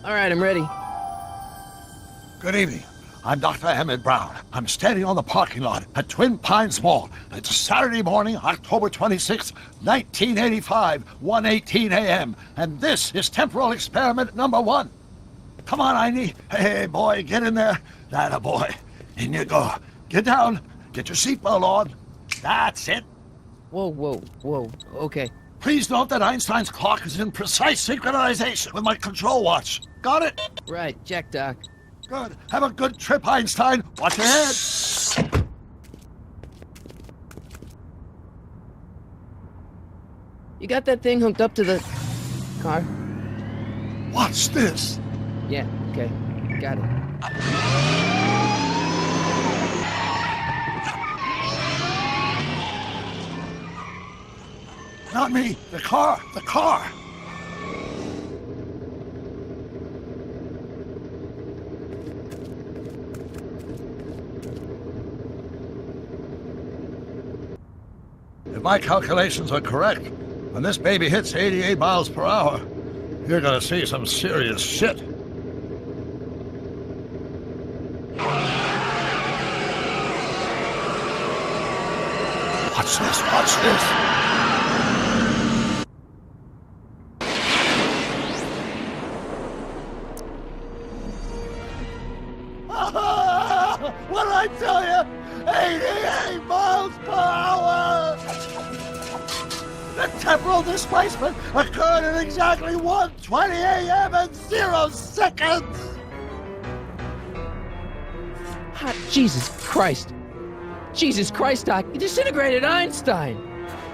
All right, I'm ready. Good evening. I'm Dr. Emmett Brown. I'm standing on the parking lot at Twin Pines Mall. It's Saturday morning, October 26, 1985, 1:18 a.m. And this is temporal experiment number 1. Come on, Einie. Hey, boy, get in there. That boy. In you go. Get down. Get your seatbelt on. That's it. Whoa. Okay. Please note that Einstein's clock is in precise synchronization with my control watch. Got it? Right, check, Doc. Good. Have a good trip, Einstein. Watch your head. You got that thing hooked up to the car? Watch this. Yeah, okay. Got it. Not me. The car. The car. If my calculations are correct, when this baby hits 88 miles per hour, you're gonna see some serious shit. Watch this, watch this. What did I tell you? 88 miles per hour! The temporal displacement occurred at exactly 1:20 a.m. and 0 seconds! Hot Jesus Christ. Jesus Christ, Doc. You disintegrated Einstein.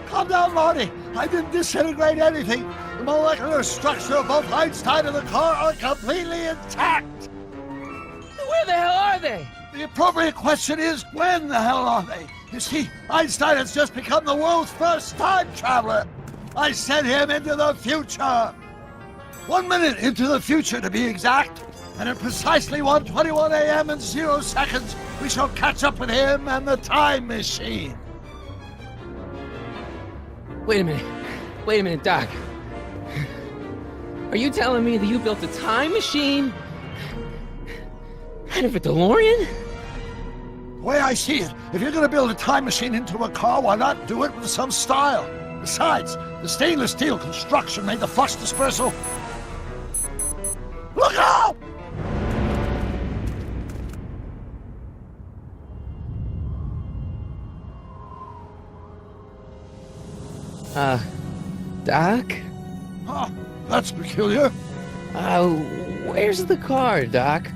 Calm down, Marty. I didn't disintegrate anything. The molecular structure of both Einstein and the car are completely intact. Where the hell are they? The appropriate question is, when the hell are they? You see, Einstein has just become the world's first time traveler. I sent him into the future. 1 minute into the future, to be exact. And at precisely 1:21 a.m. and 0 seconds, we shall catch up with him and the time machine. Wait a minute, Doc. Are you telling me that you built a time machine out of a DeLorean? The way I see it, if you're going to build a time machine into a car, why not do it with some style? Besides, the stainless steel construction made the flux dispersal. Look out! Doc? Huh, that's peculiar. Where's the car, Doc?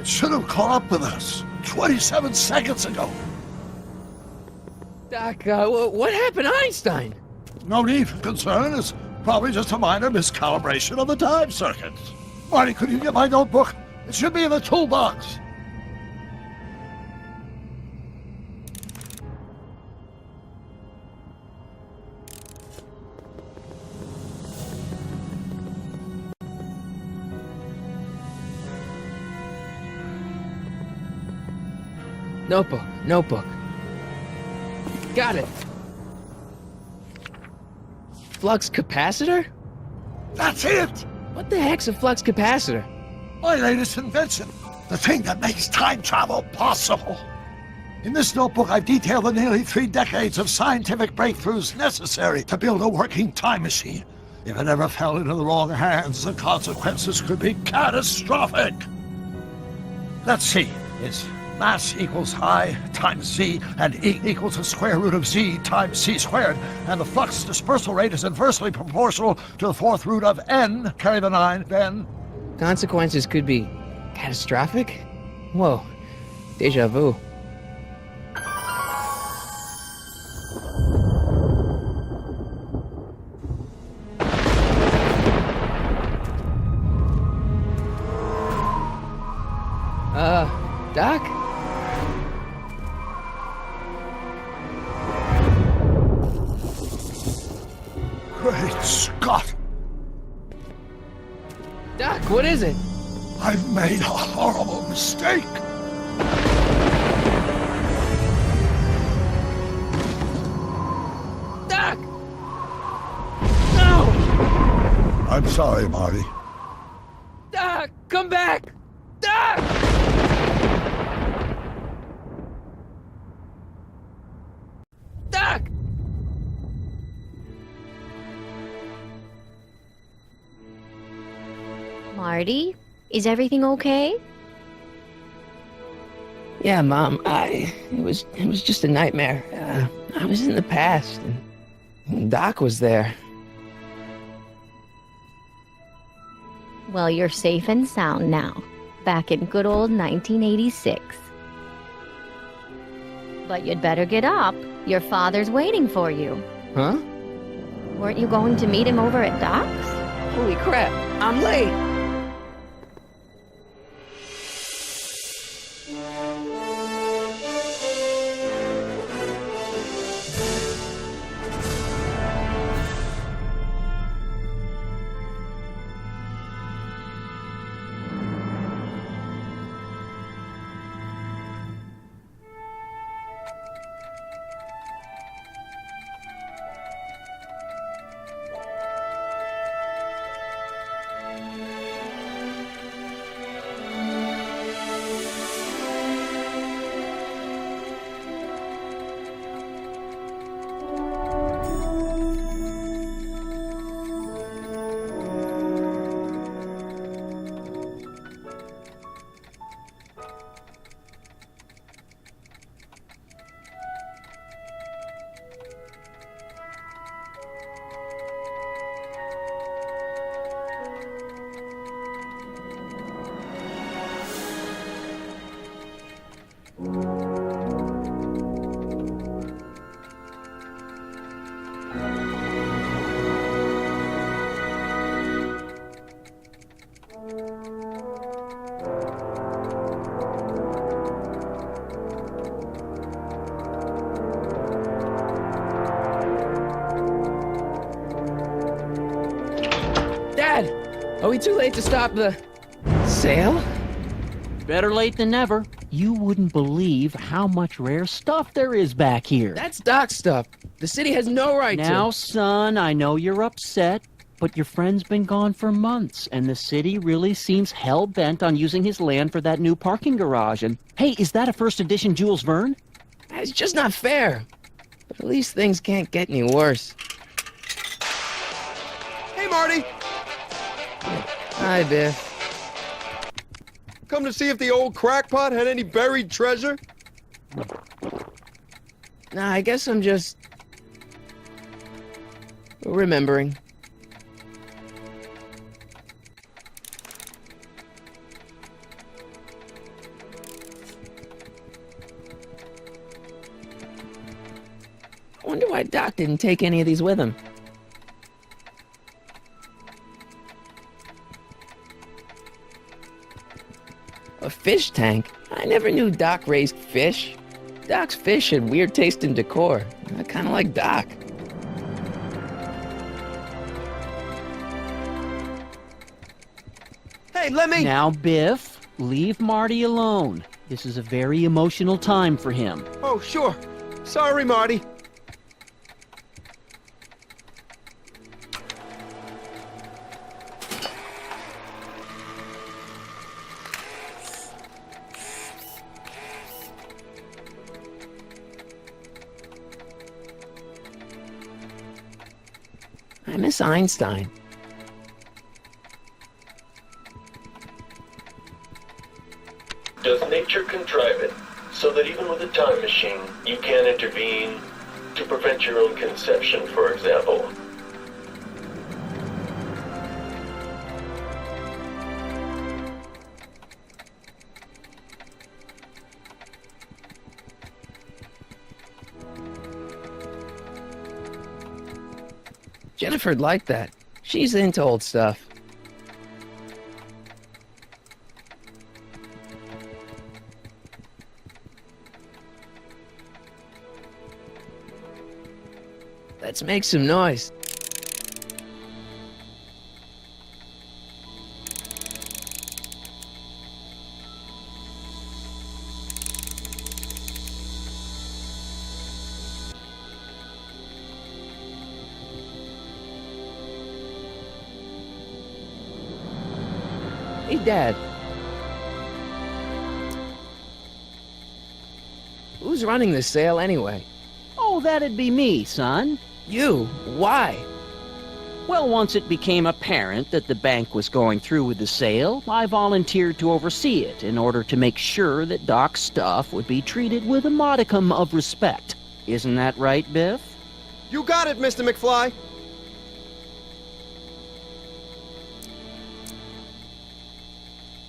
It should have caught up with us 27 seconds ago. Doc, what happened to Einstein? No need for concern. It's probably just a minor miscalibration of the time circuits. Marty, could you get my notebook? It should be in the toolbox. Notebook. Got it. Flux capacitor? That's it! What the heck's a flux capacitor? My latest invention. The thing that makes time travel possible. In this notebook, I've detailed the nearly 3 decades of scientific breakthroughs necessary to build a working time machine. If it ever fell into the wrong hands, the consequences could be catastrophic. Let's see. It's mass equals I times Z, and E equals the square root of Z times C squared, and the flux dispersal rate is inversely proportional to the 4th root of N, carry the 9, then... Consequences could be catastrophic? Whoa, deja vu. Doc? Great Scott! Doc, what is it? I've made a horrible mistake! Doc! No! I'm sorry, Marty. Doc, come back! Doc! Doc! Marty, is everything okay? Yeah, Mom, it was just a nightmare. I was in the past, and Doc was there. Well, you're safe and sound now, back in good old 1986. But you'd better get up. Your father's waiting for you. Huh? Weren't you going to meet him over at Doc's? Holy crap, I'm late! Dad, are we too late to stop the sale? Better late than never. You wouldn't believe how much rare stuff there is back here. That's Doc stuff. The city has no right Now, to. son, I know you're upset, but your friend's been gone for months, and the city really seems hell-bent on using his land for that new parking garage. And, hey, is that a first edition Jules Verne? It's just not fair. But at least things can't get any worse. Hey, Marty! Hi, Biff. Come to see if the old crackpot had any buried treasure? Nah, I guess I'm just remembering. I wonder why Doc didn't take any of these with him. A fish tank? I never knew Doc raised fish. Doc's fish had weird taste in decor. I kind of like Doc. Hey, let me... Now, Biff, leave Marty alone. This is a very emotional time for him. Oh, sure. Sorry, Marty. I miss Einstein. Does nature contrive it so that even with a time machine, you can intervene to prevent your own conception, for example? Jennifer'd like that. She's into old stuff. Let's make some noise. Hey, Dad. Who's running this sale anyway? Oh, that'd be me, son. You? Why? Well, once it became apparent that the bank was going through with the sale, I volunteered to oversee it in order to make sure that Doc's stuff would be treated with a modicum of respect. Isn't that right, Biff? You got it, Mr. McFly.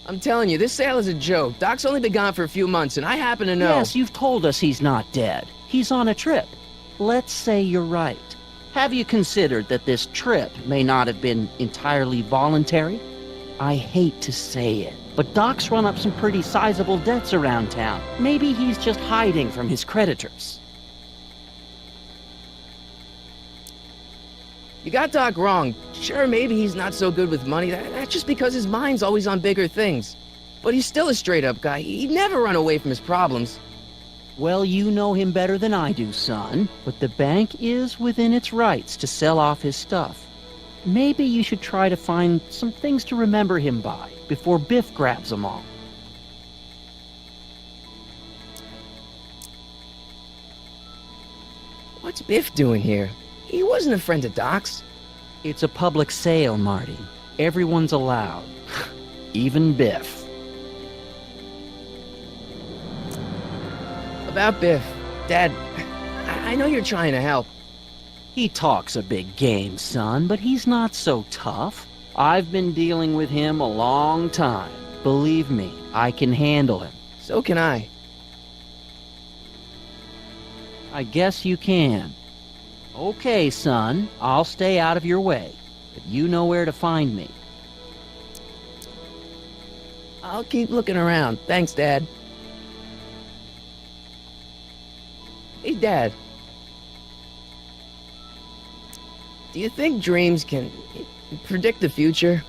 I'm telling you, this sale is a joke. Doc's only been gone for a few months, and I happen to know... Yes, you've told us he's not dead. He's on a trip. Let's say you're right. Have you considered that this trip may not have been entirely voluntary? I hate to say it, but Doc's run up some pretty sizable debts around town. Maybe he's just hiding from his creditors. You got Doc wrong. Sure, maybe he's not so good with money. That's just because his mind's always on bigger things. But he's still a straight-up guy. He'd never run away from his problems. Well, you know him better than I do, son, but the bank is within its rights to sell off his stuff. Maybe you should try to find some things to remember him by before Biff grabs them all. What's Biff doing here? He wasn't a friend of Doc's. It's a public sale, Marty. Everyone's allowed. Even Biff. About Biff, Dad, I know you're trying to help. He talks a big game, son, but he's not so tough. I've been dealing with him a long time. Believe me, I can handle him. So can I. I guess you can. Okay, son, I'll stay out of your way, but you know where to find me. I'll keep looking around. Thanks, Dad. Hey, Dad. Do you think dreams can predict the future?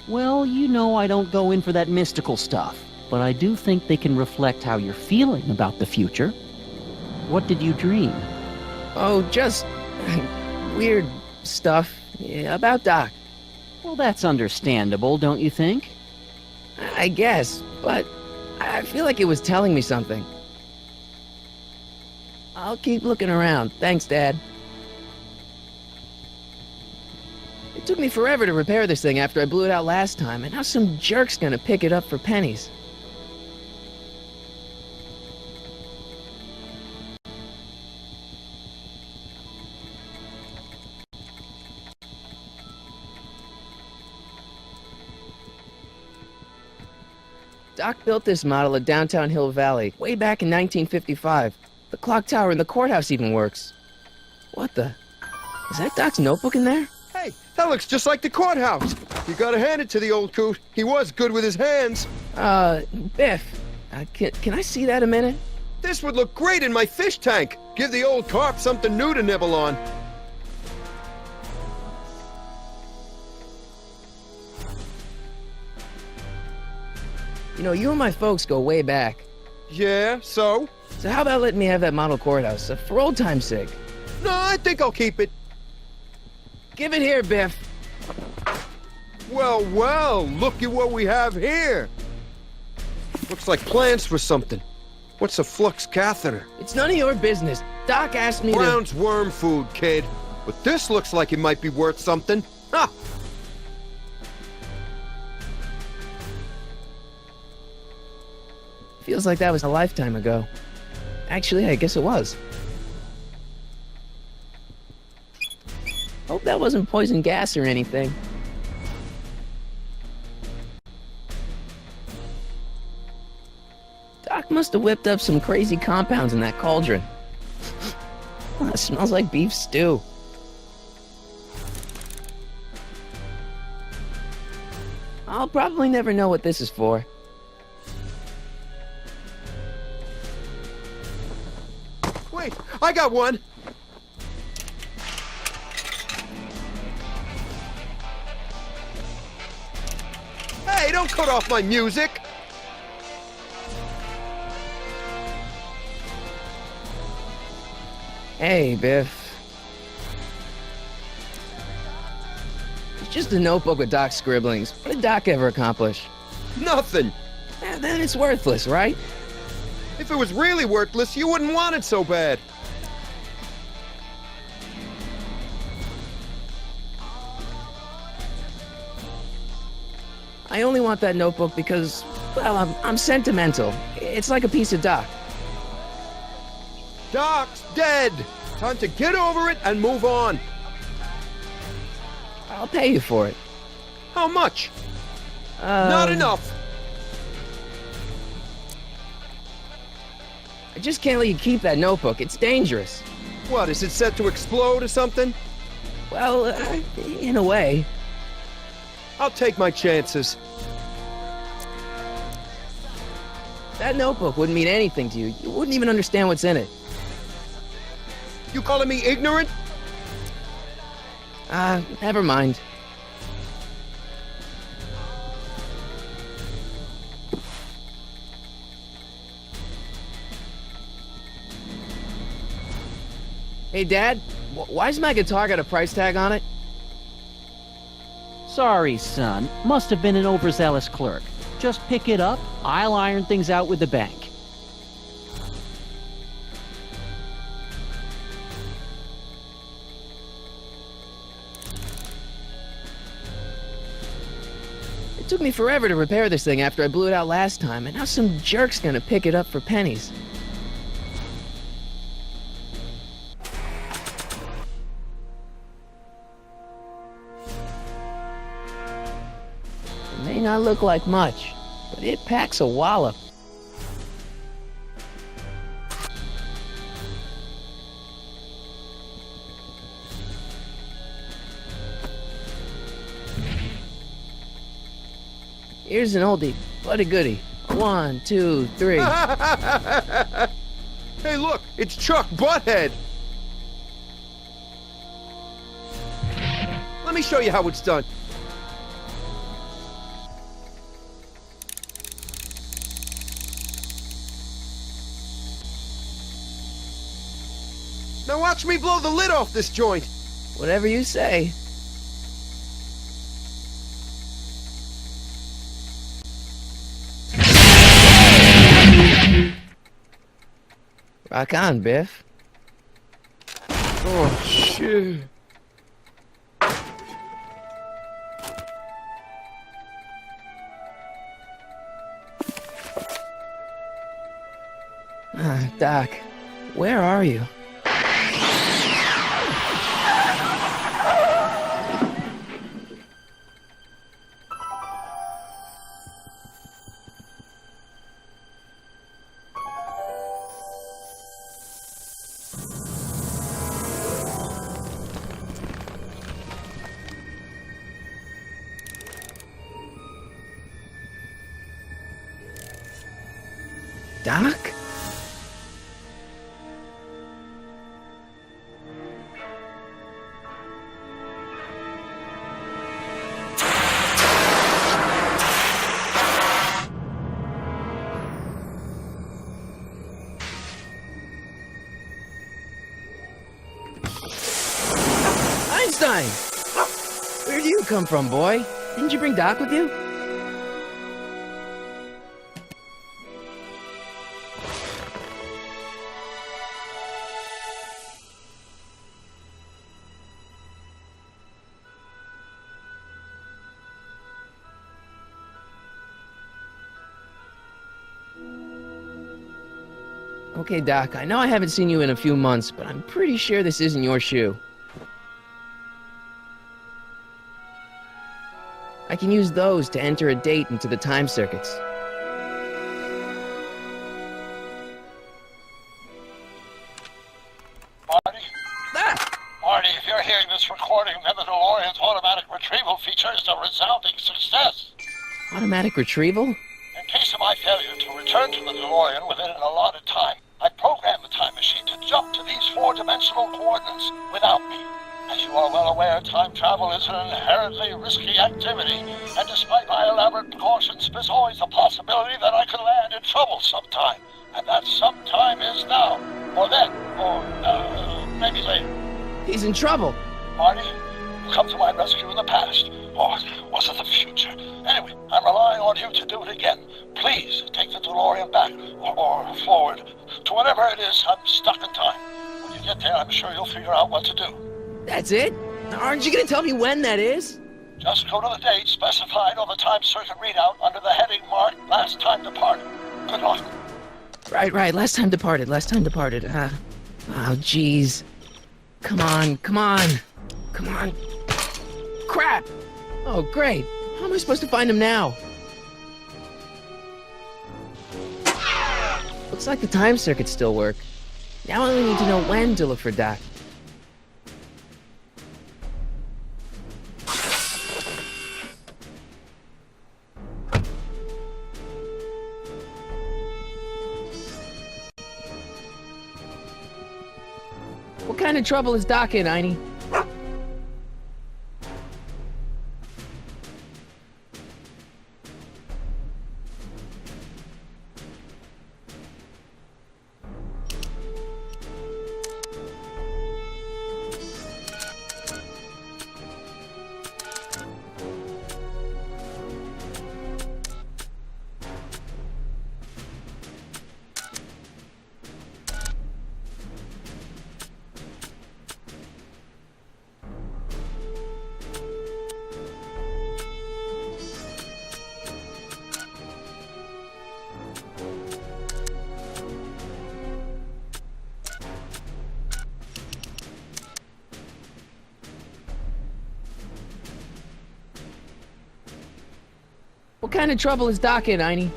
Well, you know I don't go in for that mystical stuff, but I do think they can reflect how you're feeling about the future. What did you dream? Oh, just weird stuff about Doc. Well, that's understandable, don't you think? I guess, but I feel like it was telling me something. I'll keep looking around. Thanks, Dad. It took me forever to repair this thing after I blew it out last time, and now some jerk's gonna pick it up for pennies. Doc built this model at downtown Hill Valley way back in 1955. The clock tower in the courthouse even works. What the? Is that Doc's notebook in there? Hey, that looks just like the courthouse. You gotta hand it to the old coot. He was good with his hands. Biff, can I see that a minute? This would look great in my fish tank. Give the old carp something new to nibble on. You know, you and my folks go way back. Yeah, so? So how about letting me have that model courthouse, for old time's sake? No, I think I'll keep it. Give it here, Biff. Well, well, look at what we have here. Looks like plans for something. What's a flux catheter? It's none of your business. Doc asked me Brown's worm food, kid. But this looks like it might be worth something. Ha! Feels like that was a lifetime ago. Actually, I guess it was. Hope that wasn't poison gas or anything. Doc must have whipped up some crazy compounds in that cauldron. It smells like beef stew. I'll probably never know what this is for. Wait, I got one. Hey, don't cut off my music. Hey, Biff. just a notebook with Doc's scribblings. What did Doc ever accomplish? Nothing! Then it's worthless, right? If it was really worthless, you wouldn't want it so bad. I only want that notebook because, well, I'm sentimental. It's like a piece of Doc. Doc's dead! Time to get over it and move on. I'll pay you for it. How much? Not enough! I just can't let you keep that notebook. It's dangerous. What, is it set to explode or something? Well, in a way. I'll take my chances. That notebook wouldn't mean anything to you. You wouldn't even understand what's in it. You calling me ignorant? Never mind. Hey, Dad, why's my guitar got a price tag on it? Sorry, son. Must have been an overzealous clerk. Just pick it up. I'll iron things out with the bank. It took me forever to repair this thing after I blew it out last time, and now some jerk's gonna pick it up for pennies. It may not look like much, but it packs a wallop. Here's an oldie, but a goodie. 1, 2, 3. Hey, look, it's Chuck Butthead. Let me show you how it's done. Now watch me blow the lid off this joint. Whatever you say. Rock on, Biff. Oh, shit. Doc, where are you? Doc? Einstein! Where'd you come from, boy? Didn't you bring Doc with you? Okay, Doc, I know I haven't seen you in a few months, but I'm pretty sure this isn't your shoe. I can use those to enter a date into the time circuits. Marty? Ah! Marty, if you're hearing this recording, then the DeLorean's automatic retrieval feature is a resounding success. Automatic retrieval? In case of my failure to return to the DeLorean within an allotted time, I programmed the time machine to jump to these four-dimensional coordinates without me. As you are well aware, time travel is an inherently risky activity, and despite my elaborate precautions, there's always a possibility that I could land in trouble sometime. And that sometime is now, or then, or maybe later. He's in trouble. Marty, you come to my rescue in the past. Or was it the future? Anyway, I'm relying on you to do it again. Please take the DeLorean back, or forward, to whatever it is. I'm stuck in time. When you get there, I'm sure you'll figure out what to do. That's it? Aren't you gonna tell me when that is? Just go to the date specified on the time circuit readout under the heading marked Last Time Departed. Good luck. Right. Last time departed. Oh, jeez. Come on. Crap! Oh, great. How am I supposed to find him now? Looks like the time circuits still work. Now I only need to know when to look for Doc. What kind of trouble is Doc in, Einie? What kind of trouble is Doc in, Einie?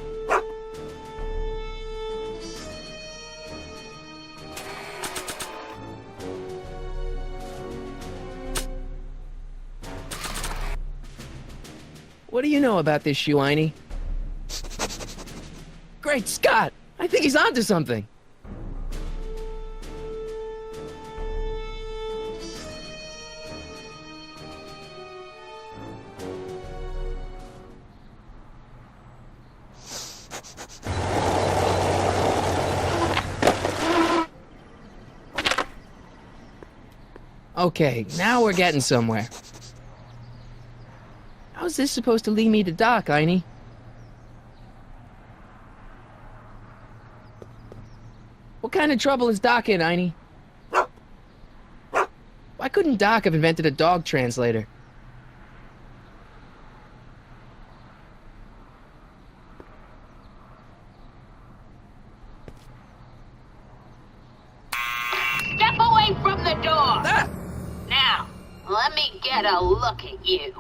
What do you know about this shoe, Einie? Great Scott! I think he's onto something! Okay, now we're getting somewhere. How's this supposed to lead me to Doc, Einie? What kind of trouble is Doc in, Einie? Why couldn't Doc have invented a dog translator? Step away from the door! Ah! Now, let me get a look at you.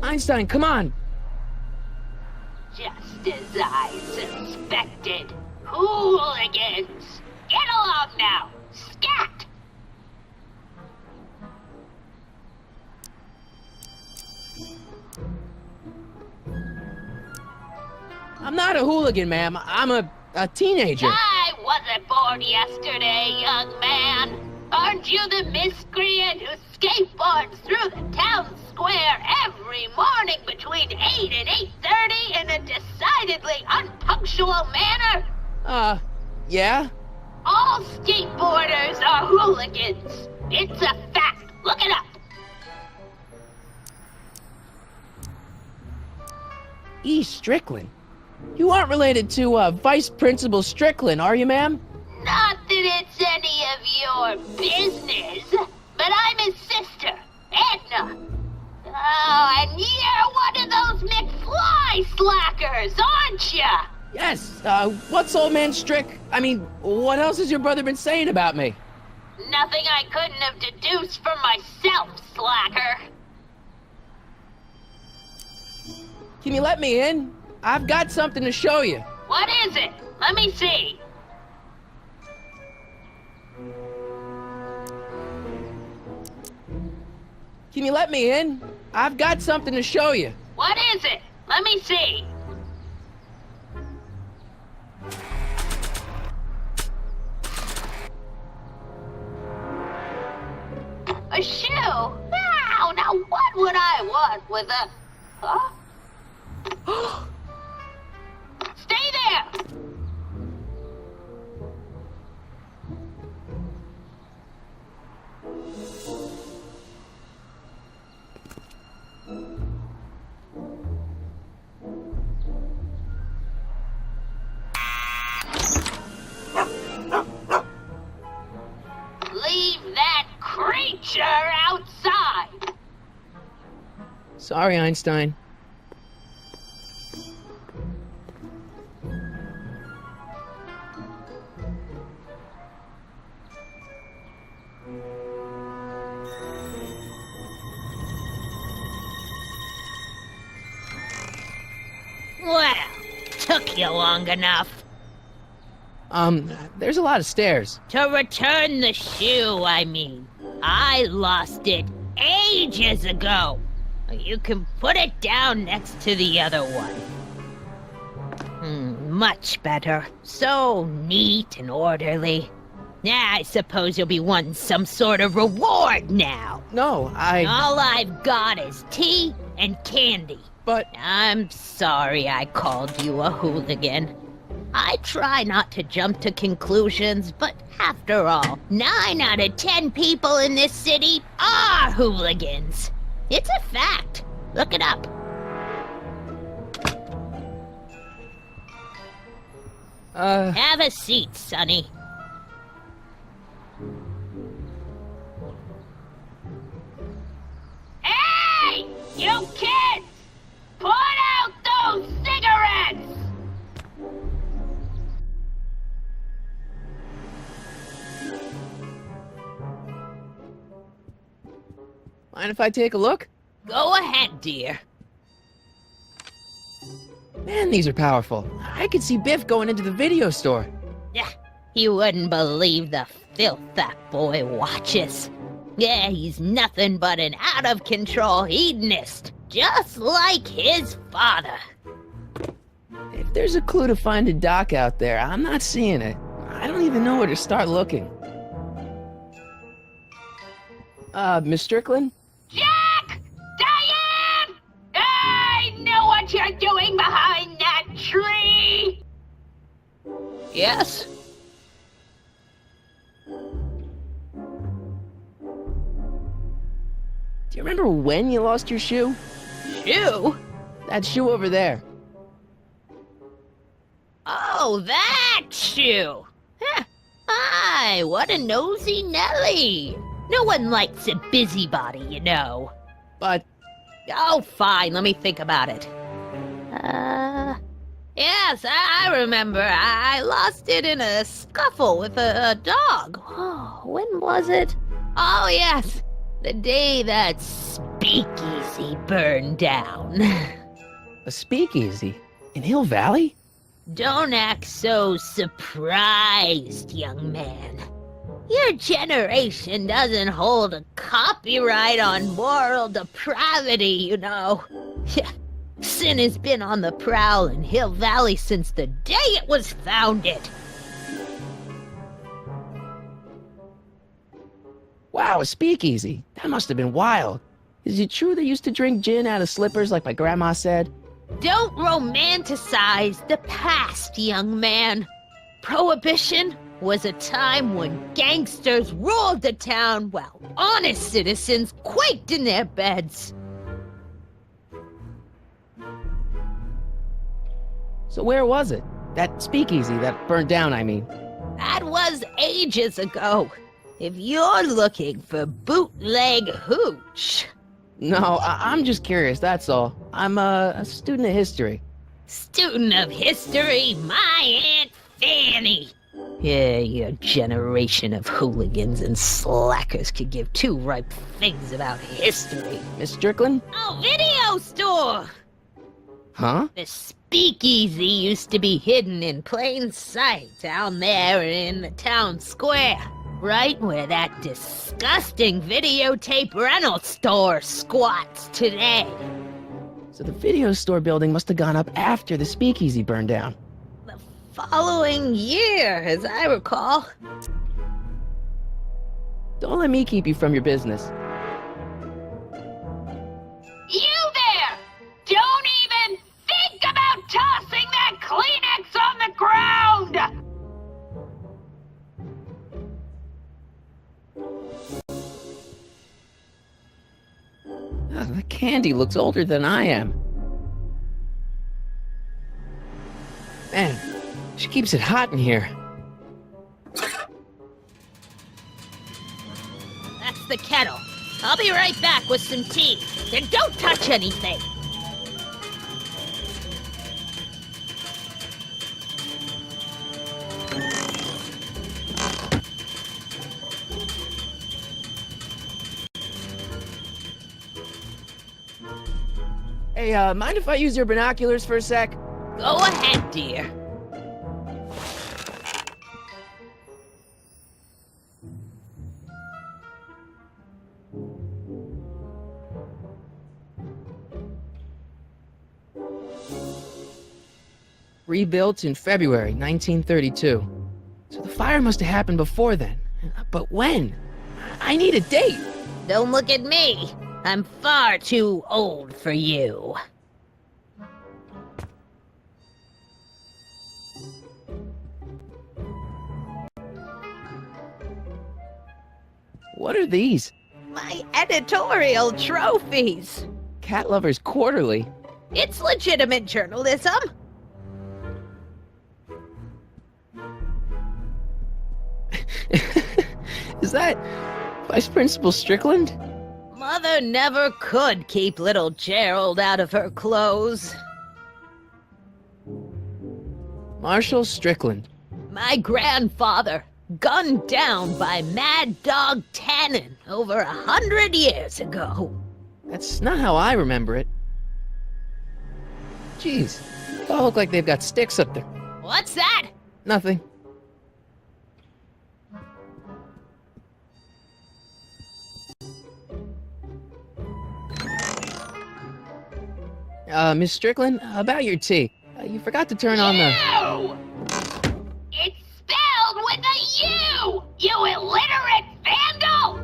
Einstein, come on! Just as I suspected. Hooligans! Get along now! Scat! I'm not a hooligan, ma'am. I'm a teenager. I wasn't born yesterday, young man. Aren't you the miscreant who skateboards through the town square every morning between 8 and 8:30 in a decidedly unpunctual manner? Yeah? All skateboarders are hooligans. It's a fact. Look it up. E. Strickland? You aren't related to, Vice Principal Strickland, are you, ma'am? Not that it's any of your business, but I'm his sister, Edna. Oh, and you're one of those McFly slackers, aren't ya? Yes, what's old man what else has your brother been saying about me? Nothing I couldn't have deduced from myself, slacker. Can you let me in? I've got something to show you. What is it? Let me see. Can you let me in? I've got something to show you. What is it? Let me see. A shoe? Now what would I want with a... Huh? Stay there! Sorry, Einstein. Well, took you long enough. There's a lot of stairs. To return the shoe, I mean. I lost it ages ago. You can put it down next to the other one. Much better. So neat and orderly. I suppose you'll be wanting some sort of reward now. No, All I've got is tea and candy. But... I'm sorry I called you a hooligan. I try not to jump to conclusions, but after all, 9 out of 10 people in this city are hooligans. It's a fact. Look it up. Have a seat, Sonny. Hey! You kids! Put out those cigarettes! mind if I take a look? Go ahead, dear. Man, these are powerful. I could see Biff going into the video store. Yeah, you wouldn't believe the filth that boy watches. Yeah, he's nothing but an out-of-control hedonist, just like his father. If there's a clue to finding Doc out there, I'm not seeing it. I don't even know where to start looking. Miss Strickland? Jack! Diane! I know what you're doing behind that tree! Yes? Do you remember when you lost your shoe? Shoe? That shoe over there. Oh, that shoe! Huh. Aye, what a nosy Nelly! No one likes a busybody, you know. But... Oh, fine, let me think about it. Yes, I remember. I lost it in a scuffle with a dog. Oh, when was it? Oh, yes, the day that speakeasy burned down. A speakeasy? In Hill Valley? Don't act so surprised, young man. Your generation doesn't hold a copyright on moral depravity, you know. Sin has been on the prowl in Hill Valley since the day it was founded. Wow, a speakeasy. That must have been wild. Is it true they used to drink gin out of slippers like my grandma said? Don't romanticize the past, young man. Prohibition was a time when gangsters ruled the town while honest citizens quaked in their beds. So where was it? That speakeasy that burned down, I mean. That was ages ago. If you're looking for bootleg hooch. No, I'm just curious, that's all. I'm a student of history. Student of history, my Aunt Fanny. Yeah, your generation of hooligans and slackers could give two ripe figs about history. Miss Strickland? Oh, video store! Huh? The speakeasy used to be hidden in plain sight down there in the town square. Right where that disgusting videotape rental store squats today. So the video store building must have gone up after the speakeasy burned down. The following year, as I recall. Don't let me keep you from your business. You there! Don't even think about tossing that Kleenex on the ground! The candy looks older than I am. Man, she keeps it hot in here. That's the kettle. I'll be right back with some tea. And don't touch anything. Hey, mind if I use your binoculars for a sec? Go ahead, dear. Rebuilt in February 1932. So the fire must have happened before then. But when? I need a date. Don't look at me. I'm far too old for you. What are these? My editorial trophies. Cat Lovers Quarterly. It's legitimate journalism. Is that Vice Principal Strickland? Mother never could keep little Gerald out of her clothes. Marshall Strickland. My grandfather, gunned down by Mad Dog Tannen over 100 years ago. That's not how I remember it. Jeez, they all look like they've got sticks up there. What's that? Nothing. Miss Strickland, about your tea. You forgot to turn on the... U! It's spelled with a U! You illiterate vandal!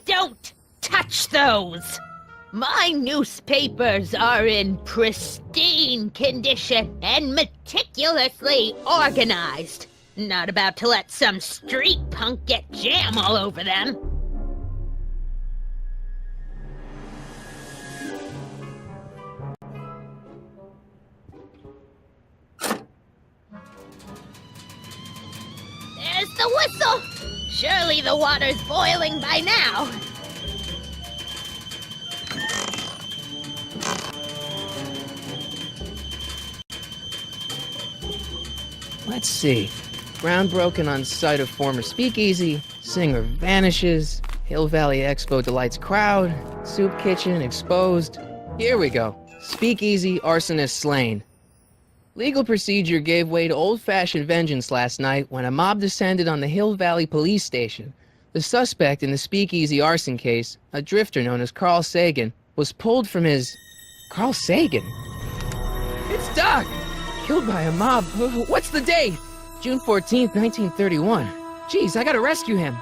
Don't touch those! My newspapers are in pristine condition and meticulously organized. Not about to let some street punk get jam all over them. There's the whistle! Surely the water's boiling by now. Let's see. Ground broken on site of former speakeasy. Singer vanishes. Hill Valley Expo delights crowd. Soup kitchen exposed. Here we go. Speakeasy arsonist slain. Legal procedure gave way to old-fashioned vengeance last night when a mob descended on the Hill Valley police station. The suspect in the speakeasy arson case, a drifter known as Carl Sagan, was pulled from his... Carl Sagan? It's Doc! Killed by a mob. What's the date? June 14th, 1931. Jeez, I gotta rescue him.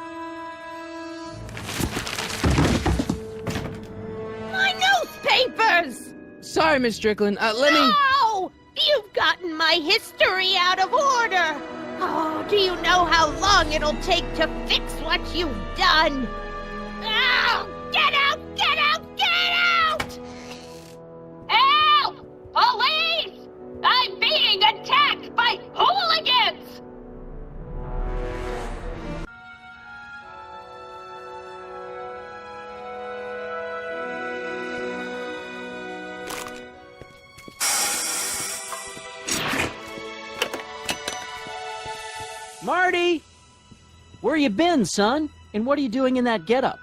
My newspapers! Sorry, Miss Strickland. Let me... No! You've gotten my history out of order! Oh, do you know how long it'll take to fix what you've done? Oh, get out! Get out! Get out! Help! Police! I'm being attacked by hooligans! Marty! Where you been, son? And what are you doing in that getup?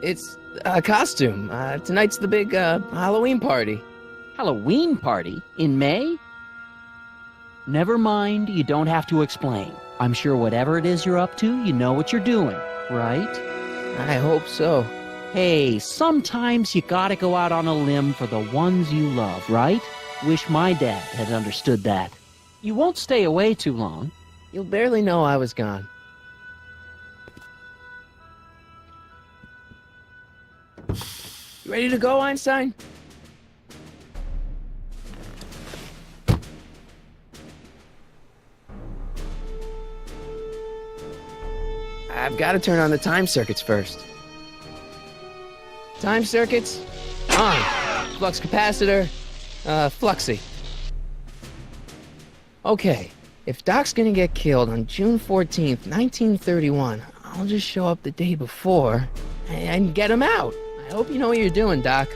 It's a costume. Tonight's the big, Halloween party. Halloween party? In May? Never mind, you don't have to explain. I'm sure whatever it is you're up to, you know what you're doing, right? I hope so. Hey, sometimes you gotta go out on a limb for the ones you love, right? Wish my dad had understood that. You won't stay away too long. You'll barely know I was gone. You ready to go, Einstein? I've got to turn on the time circuits first. Time circuits, on. Flux capacitor, fluxy. Okay, if Doc's gonna get killed on June 14th, 1931, I'll just show up the day before and get him out. I hope you know what you're doing, Doc.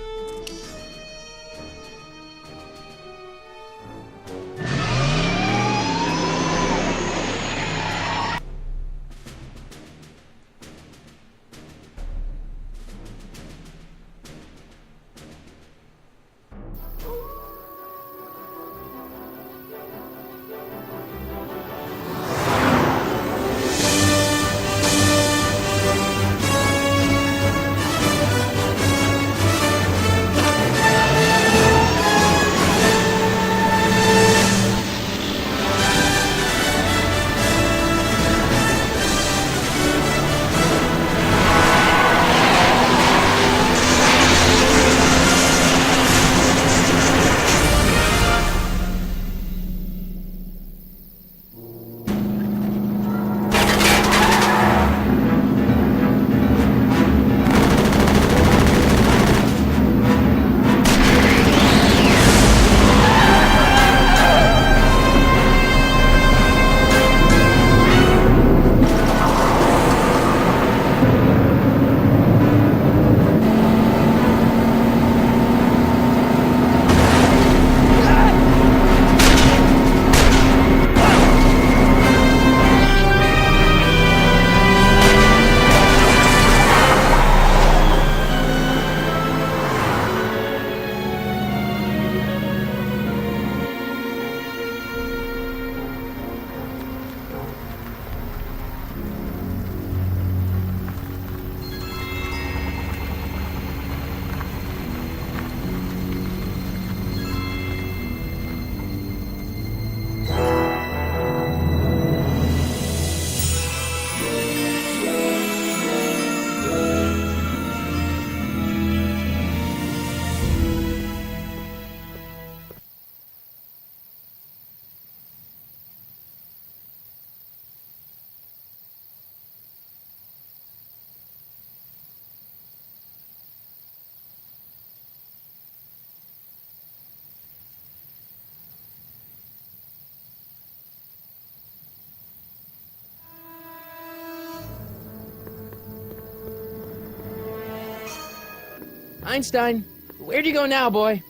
Einstein, where'd you go now, boy?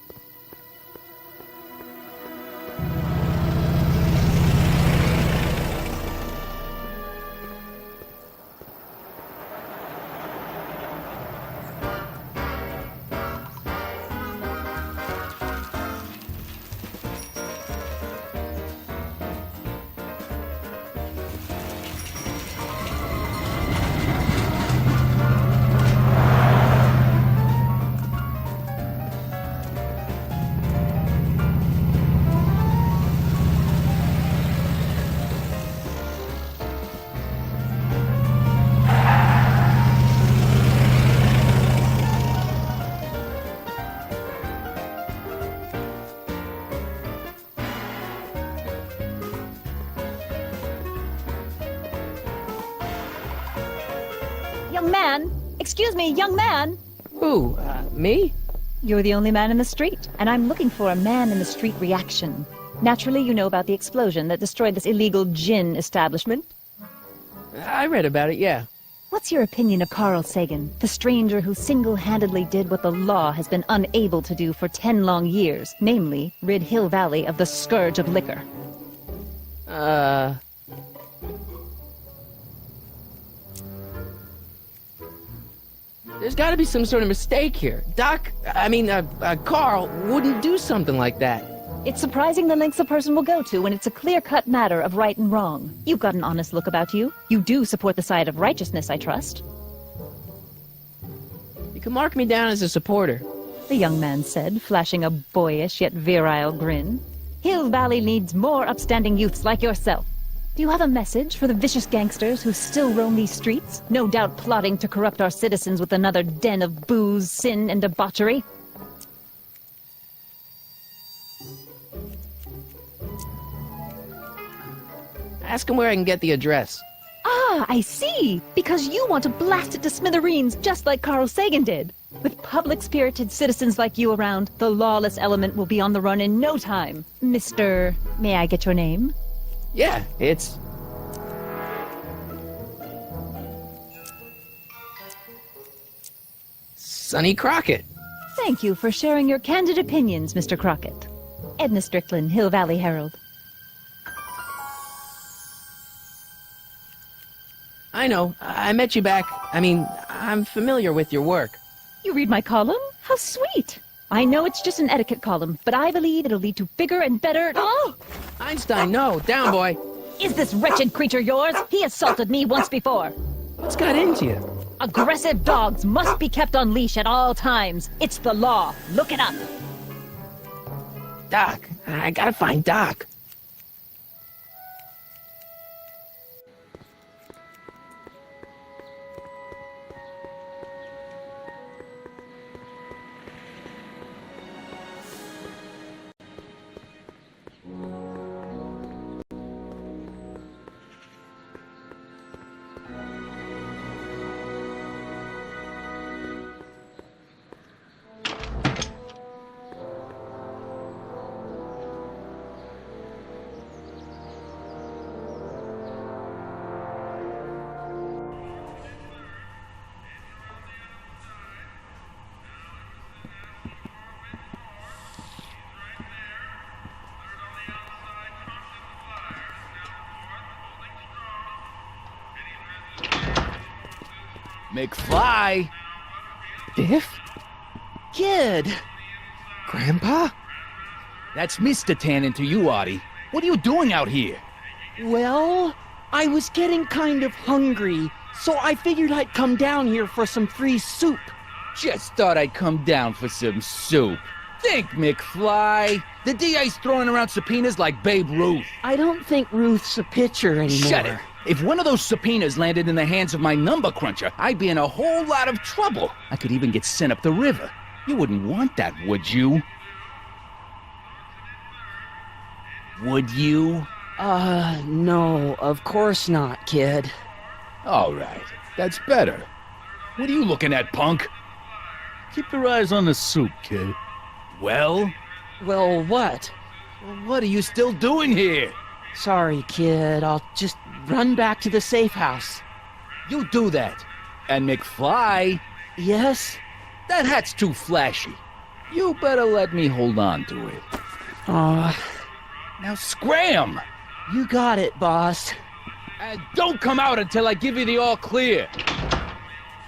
Young man! Excuse me, young man! Who, me? You're the only man in the street, and I'm looking for a man-in-the-street reaction. Naturally, you know about the explosion that destroyed this illegal gin establishment. I read about it, yeah. What's your opinion of Carl Sagan, the stranger who single-handedly did what the law has been unable to do for 10 long years, namely, rid Hill Valley of the scourge of liquor? There's gotta be some sort of mistake here. Carl wouldn't do something like that. It's surprising the lengths a person will go to when it's a clear-cut matter of right and wrong. You've got an honest look about you. You do support the side of righteousness, I trust. You can mark me down as a supporter. The young man said, flashing a boyish yet virile grin. Hill Valley needs more upstanding youths like yourself. Do you have a message for the vicious gangsters who still roam these streets, no doubt plotting to corrupt our citizens with another den of booze, sin, and debauchery? Ask him where I can get the address. Ah, Ah, I see. Because you want to blast it to smithereens just like Carl Sagan did. With public-spirited citizens like you around, the lawless element will be on the run in no time. Mr. May I get your name? Yeah, it's... Sonny Crockett. Thank you for sharing your candid opinions, Mr. Crockett. Edna Strickland, Hill Valley Herald. I know, I met you back. I mean, I'm familiar with your work. You read my column? How sweet! I know it's just an etiquette column, but I believe it'll lead to bigger and better... Oh! Einstein, no, down, boy. Is this wretched creature yours? He assaulted me once before. What's got into you? Aggressive dogs must be kept on leash at all times. It's the law. Look it up. Doc, I gotta find Doc. McFly! Biff? Kid! Grandpa? That's Mr. Tannen to you, Artie. What are you doing out here? Well, I was getting kind of hungry, so I figured I'd come down here for some free soup. Just thought I'd come down for some soup. Think, McFly. The DA's throwing around subpoenas like Babe Ruth. I don't think Ruth's a pitcher anymore. Shut it! If one of those subpoenas landed in the hands of my number cruncher, I'd be in a whole lot of trouble. I could even get sent up the river. You wouldn't want that, would you? Would you? No, of course not, kid. All right, that's better. What are you looking at, punk? Keep your eyes on the soup, kid. Well, Well, what? what are you still doing here? Sorry, kid. I'll just run back to the safe house. You do that. And McFly, Yes? that hat's too flashy. You better let me hold on to it. Now scram! You got it, boss. And don't come out until I give you the all clear.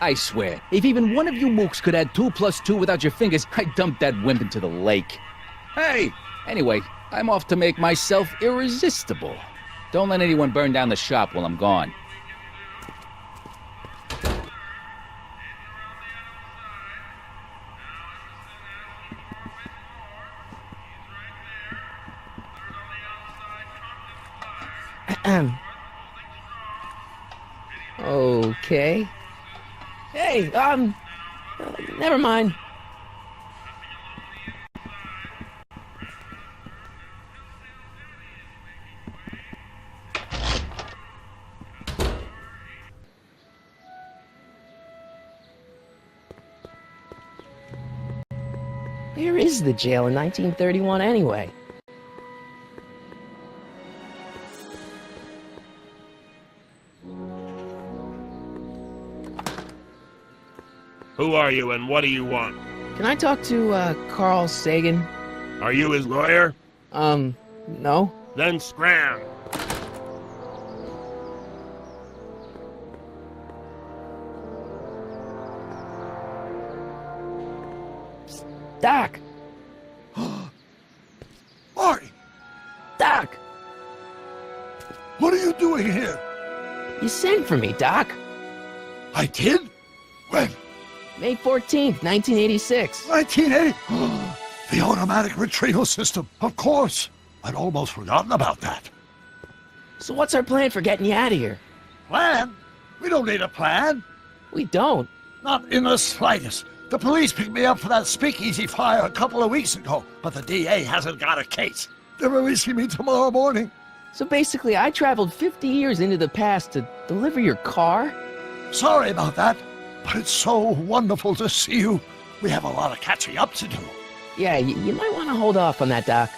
I swear, if even one of you mooks could add 2 + 2 without your fingers, I'd dump that wimp into the lake. Hey! Anyway, I'm off to make myself irresistible. Don't let anyone burn down the shop while I'm gone. Okay. Hey, never mind. Where is the jail in 1931 anyway? Who are you and what do you want? Can I talk to, Carl Sagan? Are you his lawyer? No. Then scram. Doc! Marty, Doc! what are you doing here? You sent for me, Doc. I did? When? May 14th, 1986. 1980? The automatic retrieval system, of course. I'd almost forgotten about that. So what's our plan for getting you out of here? Plan? We don't need a plan. We don't. Not in the slightest. The police picked me up for that speakeasy fire a couple of weeks ago, but the DA hasn't got a case. They're releasing me tomorrow morning. So basically, I traveled 50 years into the past to deliver your car? Sorry about that, but it's so wonderful to see you. We have a lot of catching up to do. Yeah, you might want to hold off on that, Doc.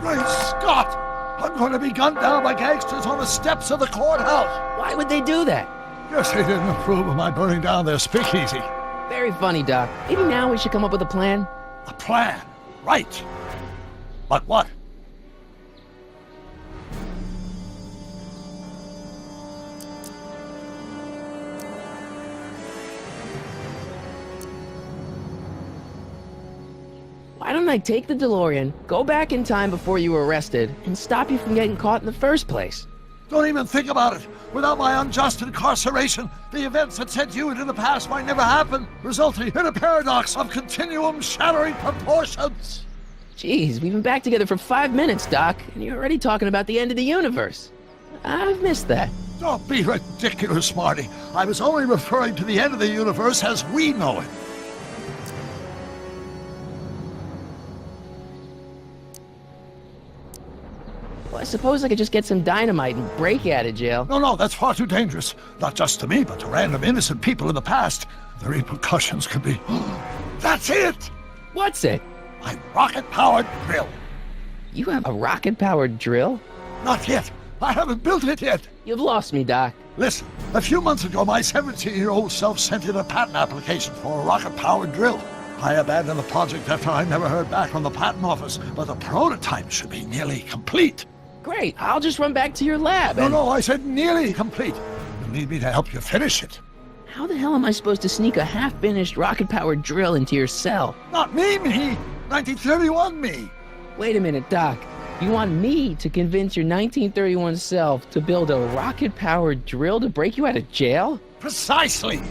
Great Scott! I'm going to be gunned down by gangsters on the steps of the courthouse. Why would they do that? Guess they didn't approve of my burning down their speakeasy. Very funny, Doc. Maybe now we should come up with a plan? A plan, right. But what? Why don't I take the DeLorean, go back in time before you were arrested, and stop you from getting caught in the first place? Don't even think about it. Without my unjust incarceration, the events that sent you into the past might never happen, resulting in a paradox of continuum-shattering proportions. Jeez, we've been back together for 5 minutes, Doc, and you're already talking about the end of the universe. I've missed that. Don't be ridiculous, Marty. I was only referring to the end of the universe as we know it. Well, I suppose I could just get some dynamite and break you out of jail. No, that's far too dangerous. Not just to me, but to random innocent people in the past. The repercussions could be... That's it! What's it? My rocket-powered drill. You have a rocket-powered drill? Not yet. I haven't built it yet. You've lost me, Doc. Listen, a few months ago, my 17-year-old self sent in a patent application for a rocket-powered drill. I abandoned the project after I never heard back from the patent office, but the prototype should be nearly complete. Great, I'll just run back to your lab and... No, I said nearly complete. You'll need me to help you finish it. How the hell am I supposed to sneak a half-finished rocket-powered drill into your cell? Not me! 1931 me! Wait a minute, Doc. You want me to convince your 1931 self to build a rocket-powered drill to break you out of jail? Precisely!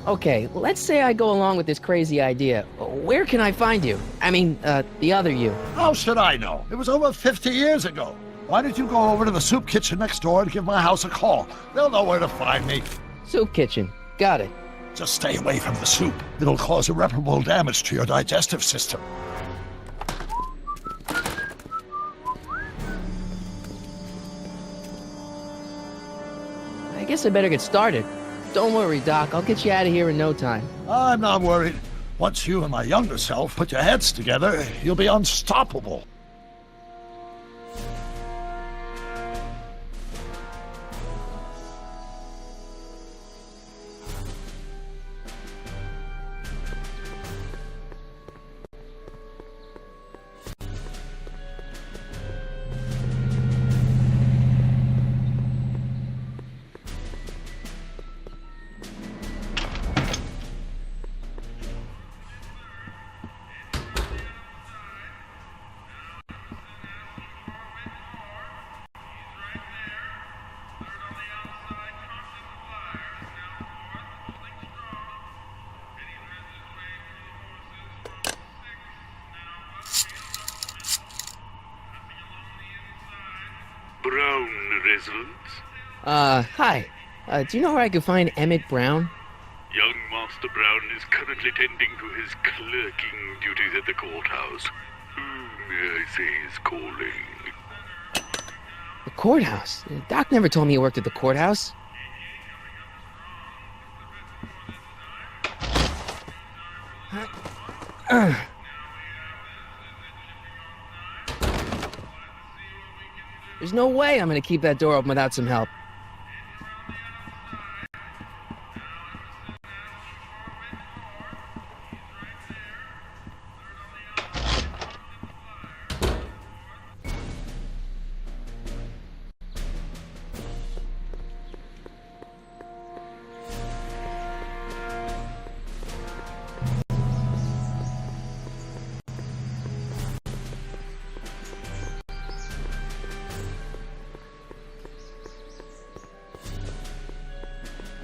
Okay, let's say I go along with this crazy idea. Where can I find you? I mean, the other you. How should I know? It was over 50 years ago. Why don't you go over to the soup kitchen next door and give my house a call? They'll know where to find me. Soup kitchen. Got it. Just stay away from the soup. It'll cause irreparable damage to your digestive system. I guess I better get started. Don't worry, Doc. I'll get you out of here in no time. I'm not worried. Once you and my younger self put your heads together, you'll be unstoppable. Brown resident? Hi. Do you know where I could find Emmett Brown? Young Master Brown is currently tending to his clerking duties at the courthouse. Who may I say is calling? The courthouse? Doc never told me he worked at the courthouse. There's no way I'm gonna keep that door open without some help.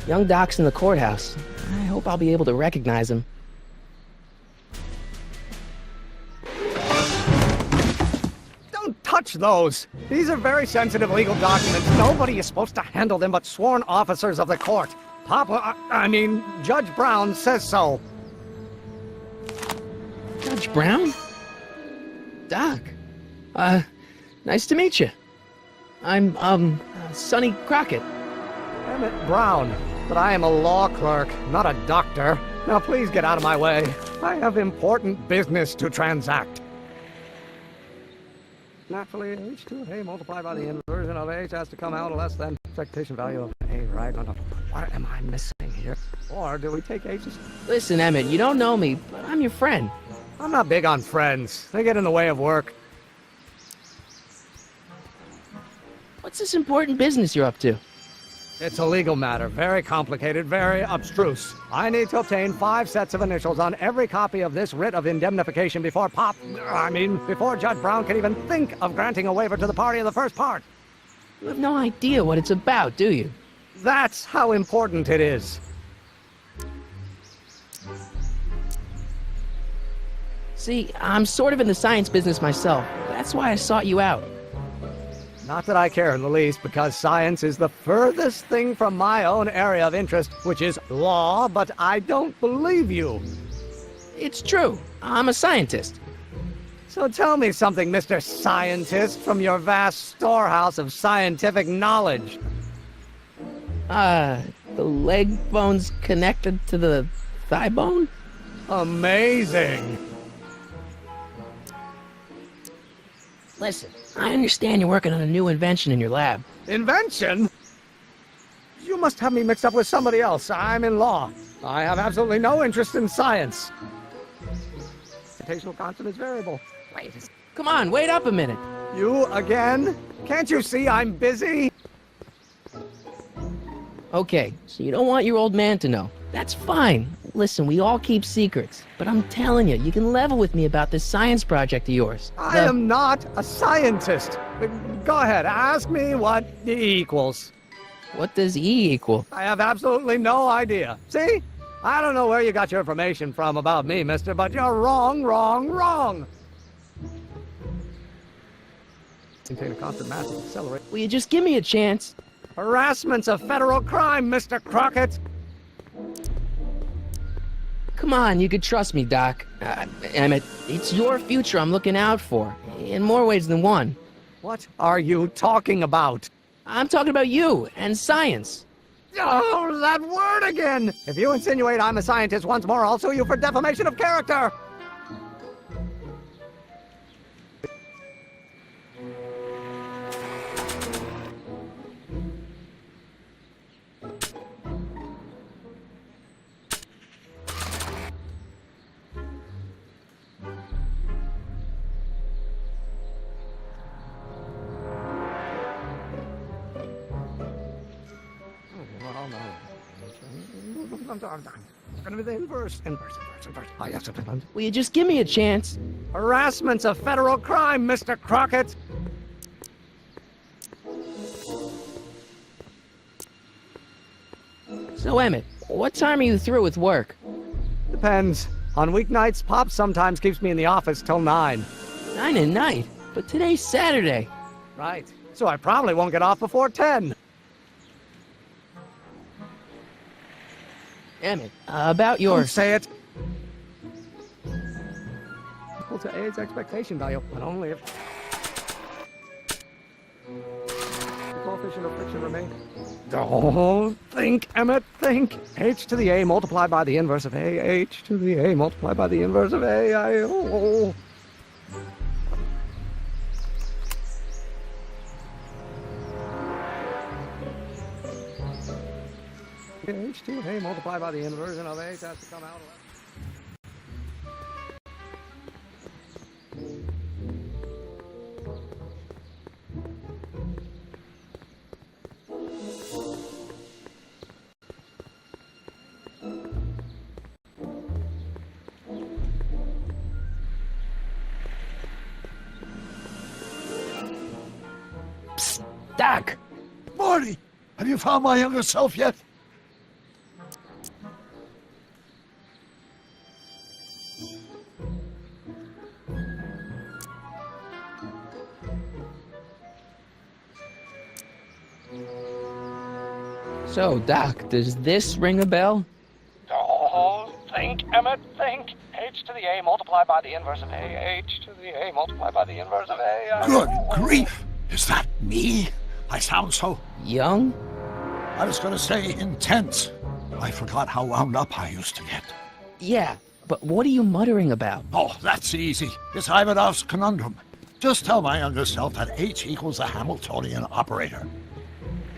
Young Doc's in the courthouse. I hope I'll be able to recognize him. Don't touch those! These are very sensitive legal documents. Nobody is supposed to handle them but sworn officers of the court. Papa, I mean, Judge Brown says so. Judge Brown? Doc. Nice to meet you. I'm, Sonny Crockett. Emmett Brown, but I am a law clerk, not a doctor. Now please get out of my way. I have important business to transact. Naturally, H2A multiplied by the inversion of H has to come out less than expectation value of A, right? No. What am I missing here? Or do we take H's? Listen, Emmett, you don't know me, but I'm your friend. I'm not big on friends. They get in the way of work. What's this important business you're up to? It's a legal matter, very complicated, very abstruse. I need to obtain 5 sets of initials on every copy of this writ of indemnification before before Judge Brown can even think of granting a waiver to the party in the first part. You have no idea what it's about, do you? That's how important it is. See, I'm sort of in the science business myself. That's why I sought you out. Not that I care in the least, because science is the furthest thing from my own area of interest, which is law, but I don't believe you. It's true. I'm a scientist. So tell me something, Mr. Scientist, from your vast storehouse of scientific knowledge. The leg bone's connected to the thigh bone? Amazing. Listen, I understand you're working on a new invention in your lab. Invention? You must have me mixed up with somebody else. I'm in law. I have absolutely no interest in science. Gravitational constant is variable. Come on, wait up a minute. You again? Can't you see I'm busy? Okay, so you don't want your old man to know. That's fine. Listen, we all keep secrets. But I'm telling you, you can level with me about this science project of yours. I am not a scientist. Go ahead, ask me what E equals. What does E equal? I have absolutely no idea. See? I don't know where you got your information from about me, mister, but you're wrong. Contain a constant mass and accelerate. Will you just give me a chance? Harassment's a federal crime, Mr. Crockett. Come on, you could trust me, Doc. Emmett, it's your future I'm looking out for, in more ways than one. What are you talking about? I'm talking about you and science. Oh, that word again! If you insinuate I'm a scientist once more, I'll sue you for defamation of character! Inverse. Oh, yes, Will you just give me a chance? Harassment's a federal crime, Mr. Crockett. So, Emmett, what time are you through with work? Depends. On weeknights, Pop sometimes keeps me in the office till 9. 9 at night? But today's Saturday. Right. So I probably won't get off before 10. Emmett, about your... Don't say it. Equal to A's expectation value, but only if the coefficient of friction remains. Don't think, Emmett, think. H to the A multiplied by the inverse of A. H to the A multiplied by the inverse of A. H2A multiplied by the inversion of H has to come out. Psst, Doc! Marty, have you found my younger self yet? So, Doc, does this ring a bell? Oh, think, Emmett, think. H to the A multiplied by the inverse of A. H to the A multiplied by the inverse of A. Good grief! Is that me? I sound so... Young? I was gonna say intense. I forgot how wound up I used to get. Yeah, but what are you muttering about? Oh, that's easy. It's Ivanov's conundrum. Just tell my younger self that H equals a Hamiltonian operator.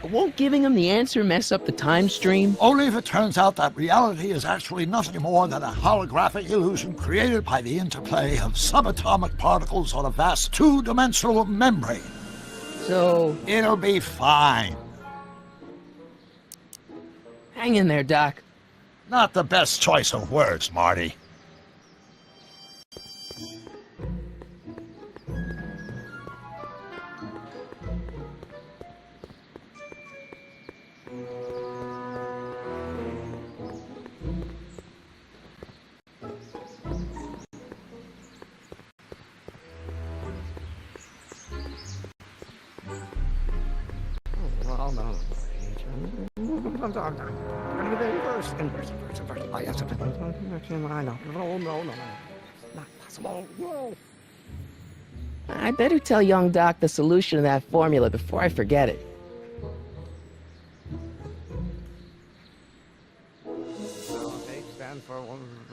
Won't giving him the answer mess up the time stream? Only if it turns out that reality is actually nothing more than a holographic illusion created by the interplay of subatomic particles on a vast two-dimensional membrane. So... It'll be fine. Hang in there, Doc. Not the best choice of words, Marty. Oh, no. I'm talking. Inverse. Oh, yes. I know. No. Not possible. Whoa. I better tell young Doc the solution to that formula before I forget it. H stands for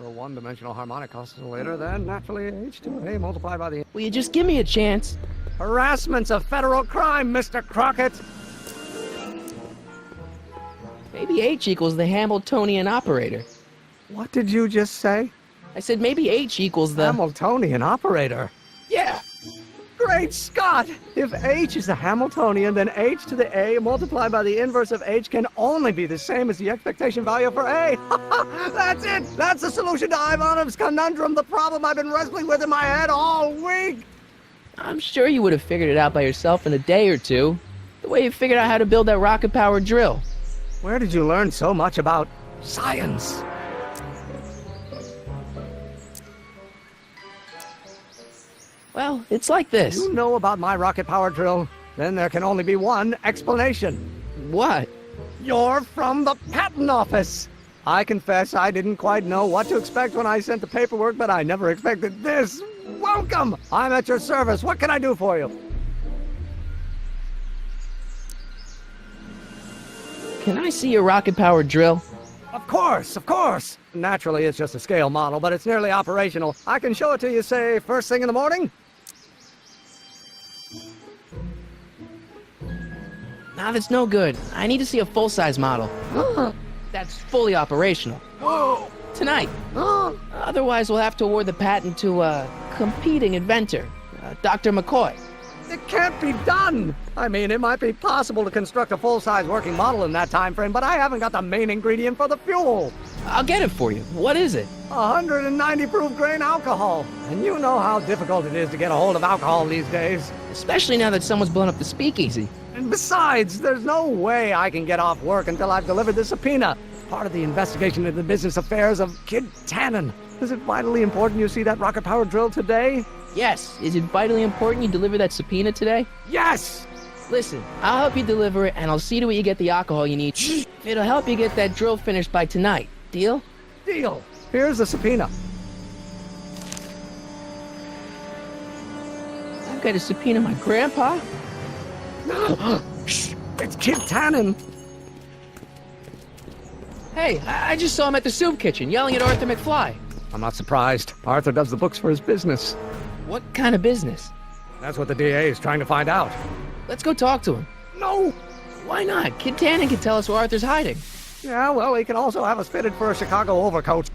one-dimensional harmonic oscillator, then naturally H2A multiplied by the... Will you just give me a chance? Harassment's a federal crime, Mr. Crockett! Maybe H equals the Hamiltonian operator. What did you just say? I said maybe H equals the... Hamiltonian operator? Yeah! Great Scott! If H is the Hamiltonian, then H to the A multiplied by the inverse of H can only be the same as the expectation value for A. That's it! That's the solution to Ivanov's conundrum, the problem I've been wrestling with in my head all week! I'm sure you would have figured it out by yourself in a day or two. The way you figured out how to build that rocket-powered drill. Where did you learn so much about science? Well, it's like this. You know about my rocket power drill? Then there can only be one explanation. What? You're from the patent office. I confess I didn't quite know what to expect when I sent the paperwork, but I never expected this. Welcome! I'm at your service. What can I do for you? Can I see your rocket-powered drill? Of course, of course. Naturally, it's just a scale model, but it's nearly operational. I can show it to you, say, first thing in the morning? Nah, that's no good. I need to see a full-size model. That's fully operational. Tonight. Otherwise, we'll have to award the patent to a competing inventor, Dr. McCoy. It can't be done! I mean, it might be possible to construct a full-size working model in that time frame, but I haven't got the main ingredient for the fuel. I'll get it for you. What is it? 190 proof grain alcohol. And you know how difficult it is to get a hold of alcohol these days. Especially now that someone's blown up the speakeasy. And besides, there's no way I can get off work until I've delivered the subpoena. Part of the investigation into the business affairs of Kid Tannen. Is it vitally important you see that rocket-powered drill today? Yes. Is it vitally important you deliver that subpoena today? Yes! Listen, I'll help you deliver it, and I'll see to it you get the alcohol you need. It'll help you get that drill finished by tonight. Deal? Deal. Here's the subpoena. I've got to subpoena my grandpa? Shh! It's Kid Tannen! Hey, I just saw him at the soup kitchen, yelling at Arthur McFly. I'm not surprised. Arthur does the books for his business. What kind of business? That's what the DA is trying to find out. Let's go talk to him. No! Why not? Kid Tannen can tell us where Arthur's hiding. Yeah, well, he can also have us fitted for a Chicago overcoat.